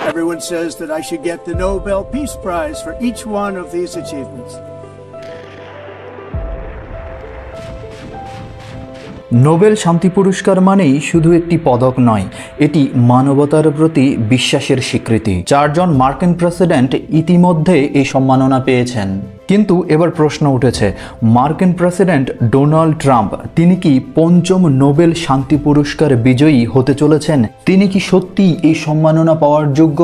Everyone says that I should get the Nobel Peace Prize for each one of these achievements. Nobel শান্তি পুরস্কার মানেই শুধু একটি পদক নয়, এটি মানবতার প্রতি বিশ্বাসের স্বীকৃতি। 4 জন মার্কিন প্রেসিডেন্ট ইতিমধ্যে এই সম্মাননা পেয়েছেন। কিন্তু এবার প্রশ্ন উঠেছে, মার্কিন প্রেসিডেন্ট ডোনাল্ড ট্রাম্প তিনি কি 5ম নোবেল শান্তি পুরস্কার বিজয়ী হতে চলেছেন? তিনি কি সত্যি এই সম্মাননা পাওয়ার যোগ্য?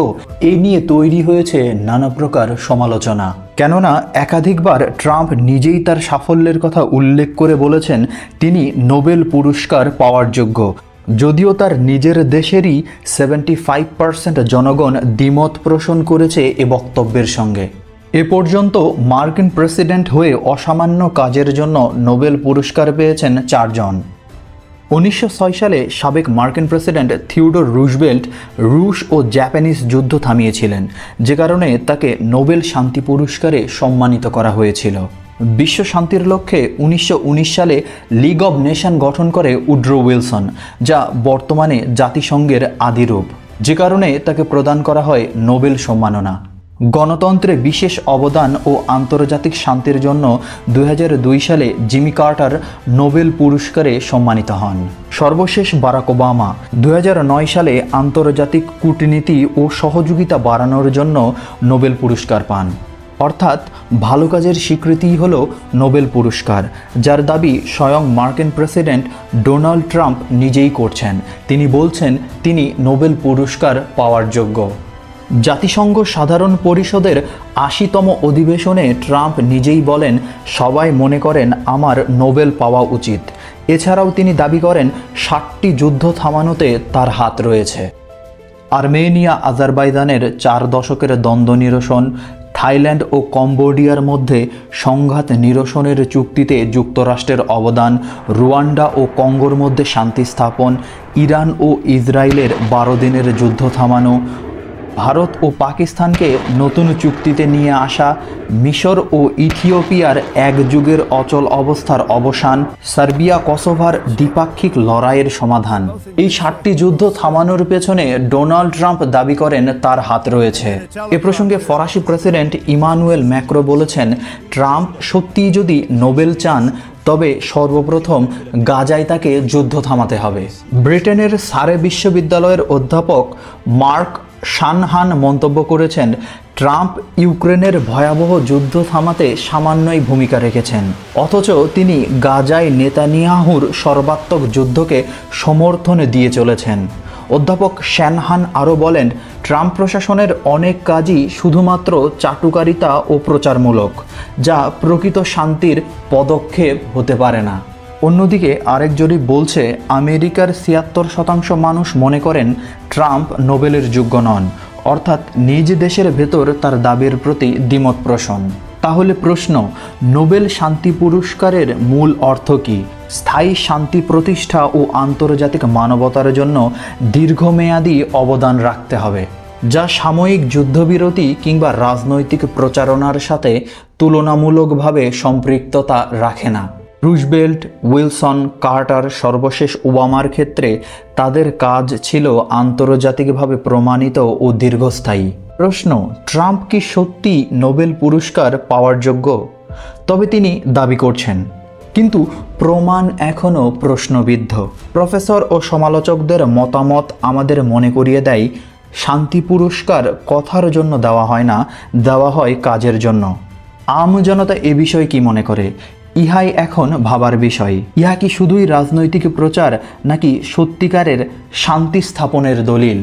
এই নিয়ে তৈরি হয়েছে নানা প্রকার সমালোচনা। কেননা একাধিকবার ট্রাম্প নিজেই তার সাফল্যের কথা উল্লেখ করে বলেছেন তিনি নোবেল পুরস্কার পাওয়ার যোগ্য, যদিও তার নিজের দেশেরই 75% জনগণ দ্বিমত পোষণ করেছে এ বক্তব্যের সঙ্গে। এ পর্যন্ত মার্কিন প্রেসিডেন্ট হয়ে অসামান্য কাজের জন্য নোবেল পুরস্কার পেয়েছেন 4 জন। 1906 সালে সাবেক মার্কিন প্রেসিডেন্ট থিওডোর রুজভেল্ট রুশ ও জাপানিজ যুদ্ধ থামিয়েছিলেন, যে কারণে তাকে নোবেল শান্তি পুরস্কারে সম্মানিত করা হয়েছিল। বিশ্ব শান্তির লক্ষ্যে 1919 সালে লিগ অব নেশন গঠন করে উড্রো উইলসন, যা বর্তমানে জাতিসংঘের আদিরূপ, যে কারণে তাকে প্রদান করা হয় নোবেল সম্মাননা। গণতন্ত্রে বিশেষ অবদান ও আন্তর্জাতিক শান্তির জন্য 2002 সালে জিমি কার্টার নোবেল পুরস্কারে সম্মানিত হন। সর্বশেষ বারাক ওবামা 2009 সালে আন্তর্জাতিক কূটনীতি ও সহযোগিতা বাড়ানোর জন্য নোবেল পুরস্কার পান। অর্থাৎ ভালো কাজের স্বীকৃতিই হলো নোবেল পুরস্কার, যার দাবি স্বয়ং মার্কিন প্রেসিডেন্ট ডোনাল্ড ট্রাম্প নিজেই করছেন। তিনি বলছেন তিনি নোবেল পুরস্কার পাওয়ার যোগ্য। জাতিসংঘ সাধারণ পরিষদের 80তম অধিবেশনে ট্রাম্প নিজেই বলেন, সবাই মনে করেন আমার নোবেল পাওয়া উচিত। এছাড়াও তিনি দাবি করেন 60টি যুদ্ধ থামানোতে তার হাত রয়েছে। আর্মেনিয়া আজারবাইজানের 4 দশকের দ্বন্দ্ব নিরসন, থাইল্যান্ড ও কম্বোডিয়ার মধ্যে সংঘাত নিরসনের চুক্তিতে যুক্তরাষ্ট্রের অবদান, রুয়ান্ডা ও কঙ্গোর মধ্যে শান্তি স্থাপন, ইরান ও ইসরায়েলের 12 দিনের যুদ্ধ থামানো, ভারত ও পাকিস্তানকে নতুন চুক্তিতে নিয়ে আসা, মিশর ও ইথিওপিয়ার এক যুগের অচল অবস্থার অবসান, সার্বিয়া কসোভোর দ্বিপাক্ষিক লড়াইয়ের সমাধান, এই 60টি যুদ্ধ থামানোর পেছনে ডোনাল্ড ট্রাম্প দাবি করেন তার হাত রয়েছে। এ প্রসঙ্গে ফরাসি প্রেসিডেন্ট ইমানুয়েল ম্যাক্রো বলেছেন, ট্রাম্প সত্যিই যদি নোবেল চান তবে সর্বপ্রথম গাজায় তাকে যুদ্ধ থামাতে হবে। ব্রিটেনের সারে বিশ্ববিদ্যালয়ের অধ্যাপক মার্ক শানহান মন্তব্য করেছেন, ট্রাম্প ইউক্রেনের ভয়াবহ যুদ্ধ থামাতে সামান্যই ভূমিকা রেখেছেন, অথচ তিনি গাজায় নেতানিয়াহুর সর্বাত্মক যুদ্ধকে সমর্থন দিয়ে চলেছেন। অধ্যাপক শানহান আরও বলেন, ট্রাম্প প্রশাসনের অনেক কাজই শুধুমাত্র চাটুকারিতা ও প্রচারমূলক, যা প্রকৃত শান্তির পদক্ষেপ হতে পারে না। অন্যদিকে আরেক জরিপ বলছে, আমেরিকার 76% মানুষ মনে করেন ট্রাম্প নোবেলের যোগ্য নন, অর্থাৎ নিজ দেশের ভেতর তার দাবির প্রতি দ্বিমত পোষণ। তাহলে প্রশ্ন, নোবেল শান্তি পুরস্কারের মূল অর্থ কী? স্থায়ী শান্তি প্রতিষ্ঠা ও আন্তর্জাতিক মানবতার জন্য দীর্ঘমেয়াদী অবদান রাখতে হবে, যা সাময়িক যুদ্ধবিরতি কিংবা রাজনৈতিক প্রচারণার সাথে তুলনামূলকভাবে সম্পৃক্ততা রাখে না। রুজভেল্ট, উইলসন, কার্টার, সর্বশেষ ওবামার ক্ষেত্রে তাদের কাজ ছিল আন্তর্জাতিকভাবে প্রমাণিত ও দীর্ঘস্থায়ী। প্রশ্ন, ট্রাম্প কি সত্যি নোবেল পুরস্কার পাওয়ার যোগ্য? তবে তিনি দাবি করছেন, কিন্তু প্রমাণ এখনও প্রশ্নবিদ্ধ। প্রফেসর ও সমালোচকদের মতামত আমাদের মনে করিয়ে দেয়, শান্তি পুরস্কার কথার জন্য দেওয়া হয় না, দেওয়া হয় কাজের জন্য। আম জনতা এ বিষয়ে কি মনে করে? ইহাই এখন ভাবার বিষয়। ইহা কি শুধুই রাজনৈতিক প্রচার, নাকি সত্যিকারের শান্তি স্থাপনের দলিল?